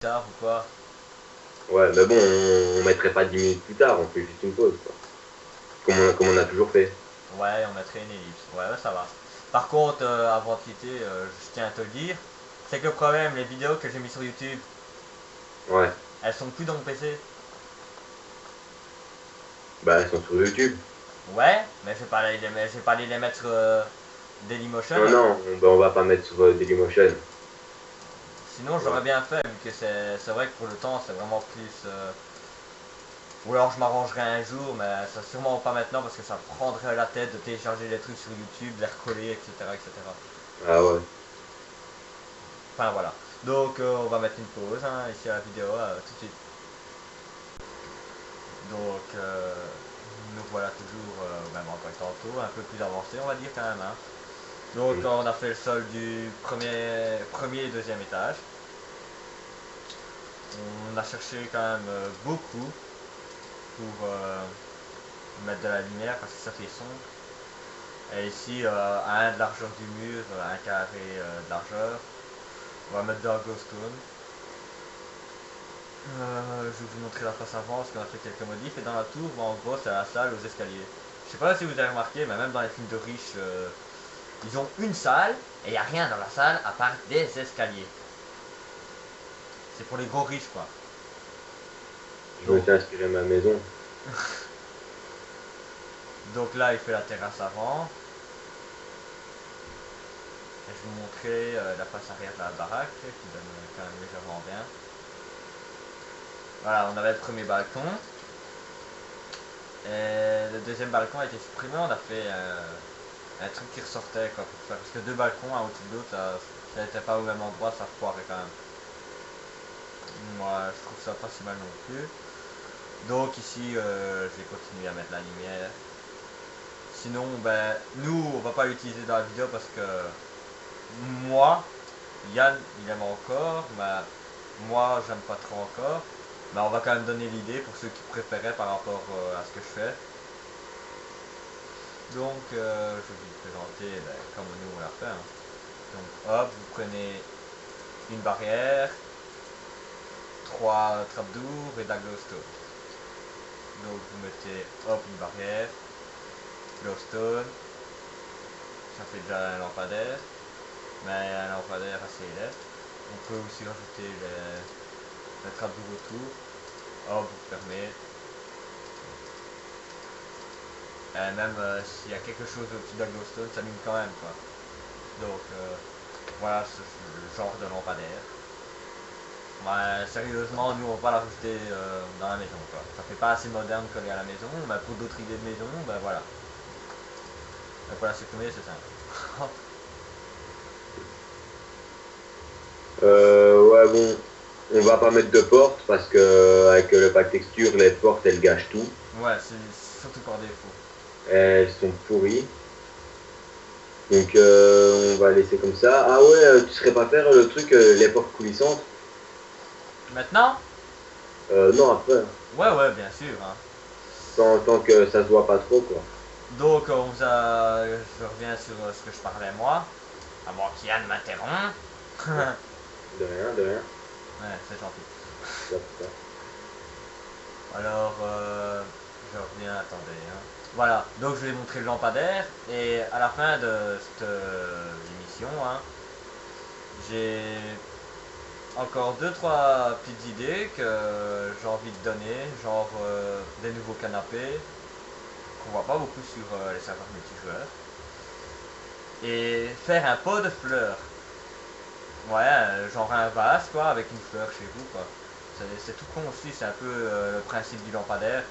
Tard ou quoi? Ouais, mais bon, on mettrait pas 10 minutes plus tard, on fait juste une pause, quoi. Comme on a toujours fait. Ouais, on mettrait une ellipse. Ouais, ouais, ça va. Par contre, avant de quitter, je tiens à te le dire, c'est que le problème, les vidéos que j'ai mis sur YouTube, Ouais, elles sont plus dans mon PC. bah elles sont sur YouTube. Ouais, mais je vais pas aller les mettre sur Dailymotion. Non, non, on va pas mettre sur Dailymotion. Sinon, j'aurais Ouais. bien fait, vu que c'est vrai que pour le temps, c'est vraiment plus. Ou alors je m'arrangerai un jour, mais ça sûrement pas maintenant parce que ça prendrait la tête de télécharger les trucs sur YouTube, les recoller, etc. etc. Ah ouais. Enfin voilà. Donc on va mettre une pause hein, ici à la vidéo tout de suite. Donc nous voilà toujours, même encore tantôt, un peu plus avancé on va dire quand même. Hein. Donc Mm. on a fait le sol du premier et deuxième étage. On a cherché quand même beaucoup pour mettre de la lumière parce que ça fait sombre. Et ici, à 1 de largeur du mur, 1 carré de largeur, on va mettre de la glowstone. Je vais vous montrer la face avant parce qu'on a fait quelques modifs. Et dans la tour, en gros, c'est la salle aux escaliers. Je sais pas si vous avez remarqué, mais même dans les films de riches, ils ont une salle et il n'y a rien dans la salle à part des escaliers. C'est pour les gros riches, quoi. Je me Donc, suis inspiré de ma maison. donc là, il fait la terrasse avant. Et je vais vous montrer la face arrière de la baraque qui donne quand même légèrement bien. Voilà, on avait le premier balcon. Et le deuxième balcon a été supprimé. On a fait un truc qui ressortait quoi pour faire. Parce que deux balcons, un au-dessus de l'autre, ça n'était pas au même endroit, ça foirait quand même. Moi, je trouve ça pas si mal non plus. Donc ici, je vais continuer à mettre la lumière. Sinon, ben, nous, on va pas l'utiliser dans la vidéo parce que moi, Yann, il aime encore, mais moi, j'aime pas trop encore. Mais on va quand même donner l'idée pour ceux qui préféraient par rapport à ce que je fais. Donc, je vais vous présenter ben, comme nous on l'a fait. Hein. Donc, hop, vous prenez une barrière, 3 trapdoors et de la glowstone. Donc, vous mettez hop une barrière, glowstone, ça fait déjà un lampadaire, mais un lampadaire assez laid. On peut aussi rajouter les trapdoors autour. Hop, vous fermez. Et même s'il y a quelque chose au-dessus de la glowstone, ça allume quand même quoi. Donc, voilà ce genre de lampadaire. Ouais, sérieusement, nous on va pas la rajouter dans la maison quoi. Ça fait pas assez moderne coller à la maison, mais pour d'autres idées de maison, ben voilà. Et pour la supprimer, c'est simple. Ouais, bon, on va pas mettre de porte parce que avec le pack texture, les portes elles gâchent tout. Ouais, c'est surtout par défaut. Elles sont pourries. Donc on va laisser comme ça. Ah ouais, tu serais pas faire le truc, les portes coulissantes? Maintenant? Non, après, hein. Ouais, ouais, bien sûr. Hein. Tant que ça se voit pas trop, quoi. Donc, je reviens sur ce que je parlais moi. À moins qu'Yann m'interrompt. Ouais. De rien, de rien. Ouais, c'est gentil. C'est ça, c'est ça. Alors, je reviens, attendez. Hein. Voilà, donc je vais montrer le lampadaire. Et à la fin de cette émission, hein, j'ai encore deux trois petites idées que j'ai envie de donner, genre des nouveaux canapés qu'on voit pas beaucoup sur les serveurs multijoueurs et faire un pot de fleurs. Ouais, genre un vase quoi avec une fleur chez vous quoi. C'est tout con aussi, c'est un peu le principe du lampadaire.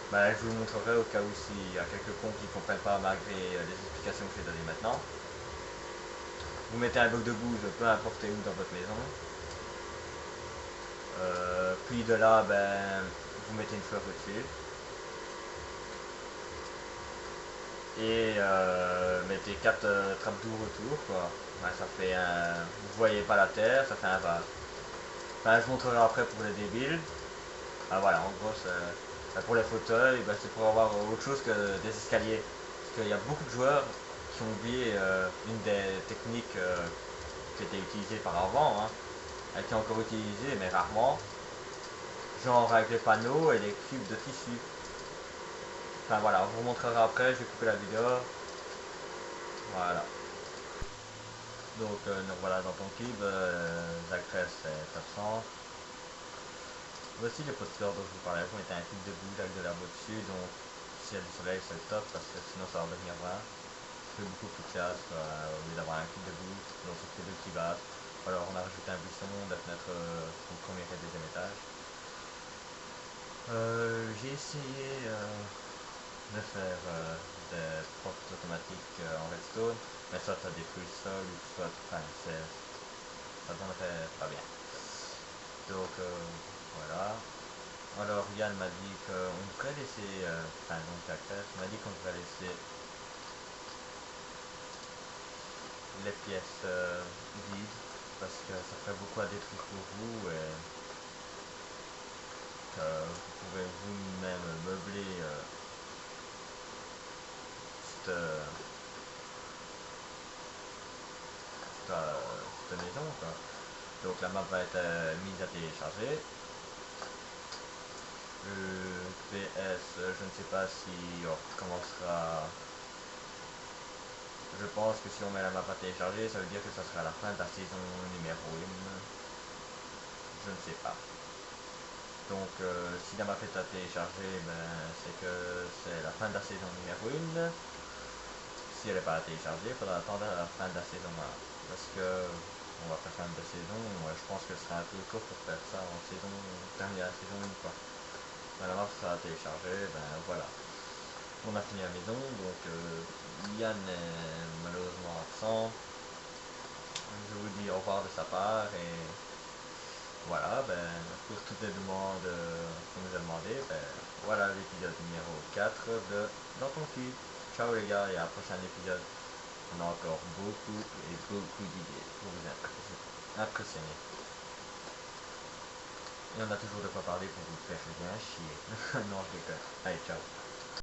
Bah, je vous montrerai au cas où s'il y a quelques cons qui ne comprennent pas malgré les explications que j'ai données maintenant. Vous mettez un bloc de gouze peu importe où dans votre maison. Puis de là, ben, vous mettez une fleur au-dessus. Et mettez 4 trapdoors autour. Quoi. Ouais, ça fait un. Vous voyez pas la terre, ça fait un vase. Enfin, je montrerai après pour les débiles. Ah, voilà, en gros, pour les fauteuils, ben, c'est pour avoir autre chose que des escaliers. Parce qu'il y a beaucoup de joueurs qui ont oublié une des techniques qui était utilisée par avant. Hein. a été encore utilisé, mais rarement. Genre avec les panneaux et les cubes de tissu. Enfin voilà, on vous montrera après, je vais couper la vidéo. Voilà. Donc voilà, dans ton cube, la graisse est absente. Voici les pots de fleurs dont je vous parlais, on était un cube de boule avec de l'herbe au-dessus, donc si il y a du soleil c'est le top parce que sinon ça va devenir brun. Ça fait beaucoup plus classe au lieu d'avoir un cube de boule, donc ça fait deux petits vases. Alors on a rajouté un buisson, des fenêtres au premier et deuxième étage. J'ai essayé de faire des portes automatiques en redstone, mais soit ça détruit le sol, soit enfin, ça donnerait pas bien. Donc voilà. Alors Yann m'a dit qu'on devrait laisser, enfin donc la crèche m'a dit qu'on devrait laisser les pièces vides parce que ça ferait beaucoup à détruire pour vous et que vous pouvez vous-même meubler cette, cette maison quoi. Donc la map va être mise à télécharger. PS, je ne sais pas si on recommencera. Je pense que si on met la map à télécharger, ça veut dire que ça sera la fin de la saison numéro 1. Je ne sais pas. Donc si la map est à télécharger, ben, c'est que c'est la fin de la saison numéro 1. Si elle n'est pas à télécharger, il faudra attendre à la fin de la saison 1. Parce que on va faire fin de saison, je pense que ce sera un peu court pour faire ça en saison, terminer la saison 1 quoi. Ben, la map sera à télécharger, ben voilà. On a fini la maison, donc Yann est malheureusement absent. Je vous dis au revoir de sa part et voilà, ben, pour toutes les demandes qu'on nous a demandé, ben, voilà l'épisode numéro 4 de Dans ton cul. Ciao les gars et à un prochain épisode. On a encore beaucoup et beaucoup d'idées pour vous impressionner. Et on a toujours de quoi parler pour vous faire bien chier. Non, je déconne. Allez, ciao.